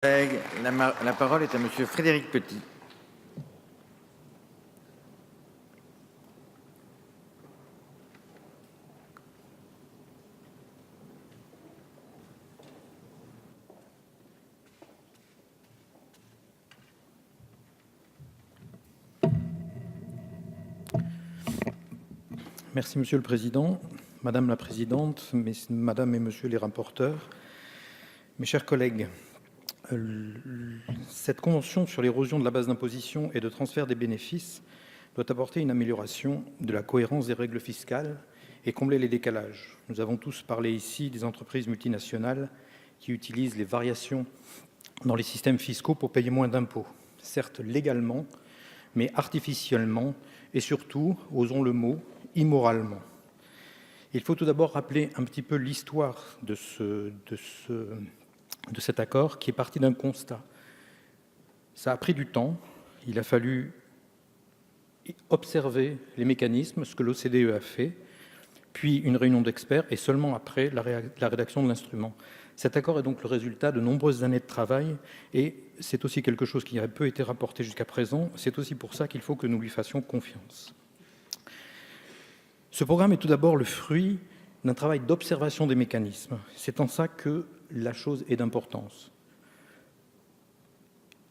La parole est à Monsieur Frédéric Petit. Merci Monsieur le Président, Madame la Présidente, Madame et Monsieur les rapporteurs, mes chers collègues. Cette convention sur l'érosion de la base d'imposition et de transfert des bénéfices doit apporter une amélioration de la cohérence des règles fiscales et combler les décalages. Nous avons tous parlé ici des entreprises multinationales qui utilisent les variations dans les systèmes fiscaux pour payer moins d'impôts, certes légalement, mais artificiellement et surtout, osons le mot, immoralement. Il faut tout d'abord rappeler un petit peu l'histoire de cet accord qui est parti d'un constat. Ça a pris du temps, il a fallu observer les mécanismes, ce que l'OCDE a fait, puis une réunion d'experts et seulement après la rédaction de l'instrument. Cet accord est donc le résultat de nombreuses années de travail et c'est aussi quelque chose qui a peu été rapporté jusqu'à présent. C'est aussi pour ça qu'il faut que nous lui fassions confiance. Ce programme est tout d'abord le fruit d'un travail d'observation des mécanismes. C'est en ça que la chose est d'importance.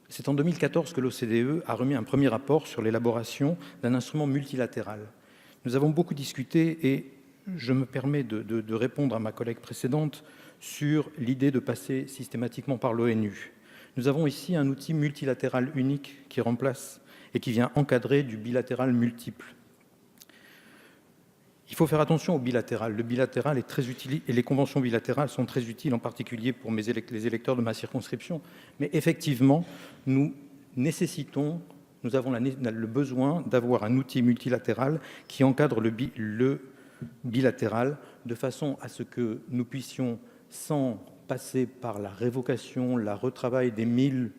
C'est en 2014 que l'OCDE a remis un premier rapport sur l'élaboration d'un instrument multilatéral. Nous avons beaucoup discuté et je me permets de répondre à ma collègue précédente sur l'idée de passer systématiquement par l'ONU. Nous avons ici un outil multilatéral unique qui remplace et qui vient encadrer du bilatéral multiple. Il faut faire attention au bilatéral. Le bilatéral est très utile et les conventions bilatérales sont très utiles, en particulier pour les électeurs de ma circonscription. Mais effectivement, nous avons le besoin d'avoir un outil multilatéral qui encadre le bilatéral de façon à ce que nous puissions, sans passer par la révocation, la retravail des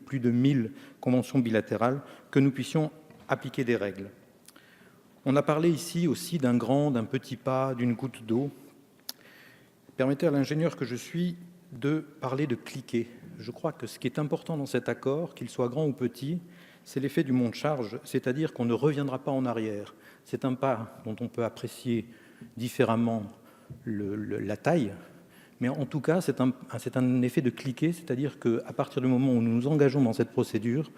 plus de 1000 conventions bilatérales, que nous puissions appliquer des règles. On a parlé ici aussi d'un grand, d'un petit pas, d'une goutte d'eau. Permettez à l'ingénieur que je suis de parler de cliquet. Je crois que ce qui est important dans cet accord, qu'il soit grand ou petit, c'est l'effet du monte-charge, c'est-à-dire qu'on ne reviendra pas en arrière. C'est un pas dont on peut apprécier différemment la taille, mais en tout cas, c'est un effet de cliquet, c'est-à-dire qu'à partir du moment où nous nous engageons dans cette procédure,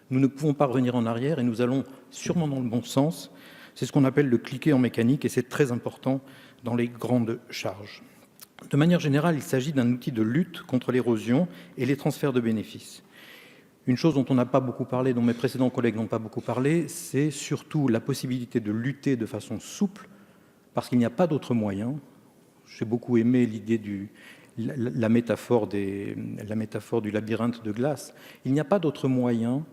nous ne pouvons pas revenir en arrière et nous allons sûrement dans le bon sens. C'est ce qu'on appelle le cliquet en mécanique et c'est très important dans les grandes charges. De manière générale, il s'agit d'un outil de lutte contre l'érosion et les transferts de bénéfices. Une chose dont on n'a pas beaucoup parlé, dont mes précédents collègues n'ont pas beaucoup parlé, c'est surtout la possibilité de lutter de façon souple, parce qu'il n'y a pas d'autre moyen. J'ai beaucoup aimé l'idée la métaphore du labyrinthe de glace. Il n'y a pas d'autre moyen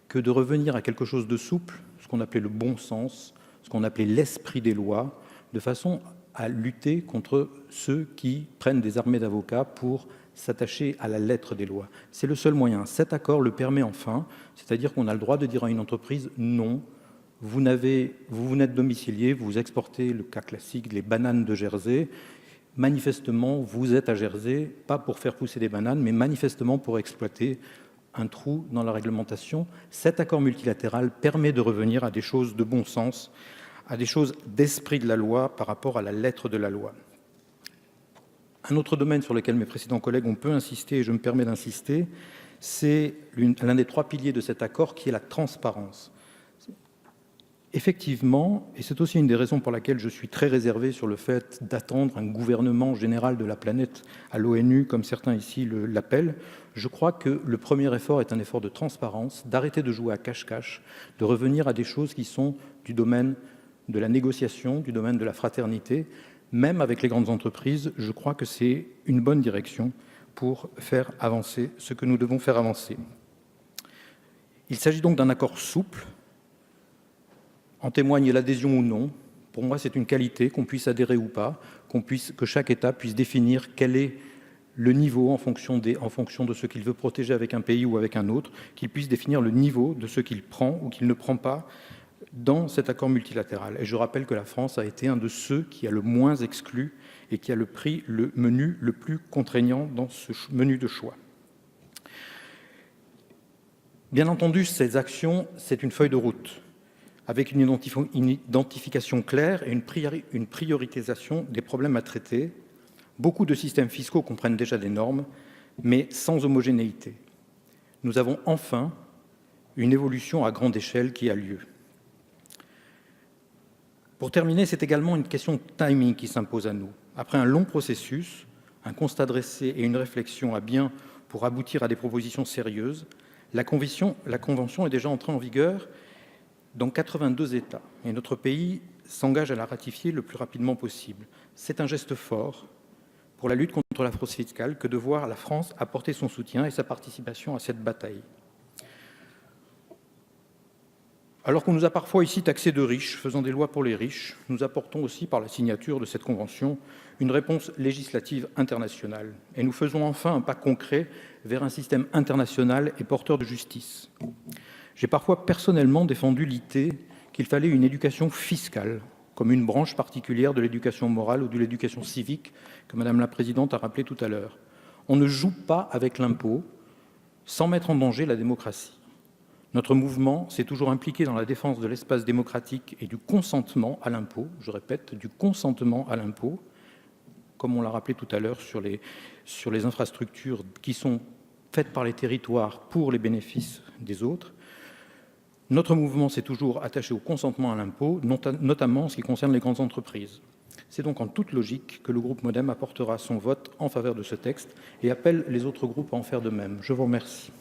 que de revenir à quelque chose de souple, ce qu'on appelait le bon sens, ce qu'on appelait l'esprit des lois, de façon à lutter contre ceux qui prennent des armées d'avocats pour s'attacher à la lettre des lois. C'est le seul moyen. Cet accord le permet enfin, c'est-à-dire qu'on a le droit de dire à une entreprise « non, vous n'êtes domicilié, vous exportez le cas classique, les bananes de Jersey, manifestement, vous êtes à Jersey, pas pour faire pousser des bananes, mais manifestement pour exploiter un trou dans la réglementation. » Cet accord multilatéral permet de revenir à des choses de bon sens, à des choses d'esprit de la loi par rapport à la lettre de la loi. Un autre domaine sur lequel mes précédents collègues ont peu insisté, et je me permets d'insister, c'est l'un des 3 piliers de cet accord qui est la transparence. Effectivement, et c'est aussi une des raisons pour laquelle je suis très réservé sur le fait d'attendre un gouvernement général de la planète à l'ONU, comme certains ici l'appellent, je crois que le premier effort est un effort de transparence, d'arrêter de jouer à cache-cache, de revenir à des choses qui sont du domaine de la négociation, du domaine de la fraternité. Même avec les grandes entreprises, je crois que c'est une bonne direction pour faire avancer ce que nous devons faire avancer. Il s'agit donc d'un accord souple. En témoigne l'adhésion ou non. Pour moi, c'est une qualité, qu'on puisse adhérer ou pas, que chaque État puisse définir quel est le niveau en fonction de ce qu'il veut protéger avec un pays ou avec un autre, qu'il puisse définir le niveau de ce qu'il prend ou qu'il ne prend pas dans cet accord multilatéral. Et je rappelle que la France a été un de ceux qui a le moins exclu et qui a pris le menu le plus contraignant dans ce menu de choix. Bien entendu, ces actions, c'est une feuille de route, avec une identification claire et une prioritisation des problèmes à traiter. Beaucoup de systèmes fiscaux comprennent déjà des normes, mais sans homogénéité. Nous avons enfin une évolution à grande échelle qui a lieu. Pour terminer, c'est également une question de timing qui s'impose à nous. Après un long processus, un constat dressé et une réflexion à bien pour aboutir à des propositions sérieuses, la Convention est déjà entrée en vigueur dans 82 États et notre pays s'engage à la ratifier le plus rapidement possible. C'est un geste fort pour la lutte contre la fraude fiscale que de voir la France apporter son soutien et sa participation à cette bataille. Alors qu'on nous a parfois ici taxés de riches, faisant des lois pour les riches, nous apportons aussi, par la signature de cette convention, une réponse législative internationale. Et nous faisons enfin un pas concret vers un système international et porteur de justice. J'ai parfois personnellement défendu l'idée qu'il fallait une éducation fiscale, comme une branche particulière de l'éducation morale ou de l'éducation civique, que Madame la Présidente a rappelé tout à l'heure. On ne joue pas avec l'impôt sans mettre en danger la démocratie. Notre mouvement s'est toujours impliqué dans la défense de l'espace démocratique et du consentement à l'impôt, je répète, du consentement à l'impôt, comme on l'a rappelé tout à l'heure sur les infrastructures qui sont faites par les territoires pour les bénéfices des autres. Notre mouvement s'est toujours attaché au consentement à l'impôt, notamment en ce qui concerne les grandes entreprises. C'est donc en toute logique que le groupe MoDem apportera son vote en faveur de ce texte et appelle les autres groupes à en faire de même. Je vous remercie.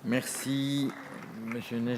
Merci, Monsieur Nagy.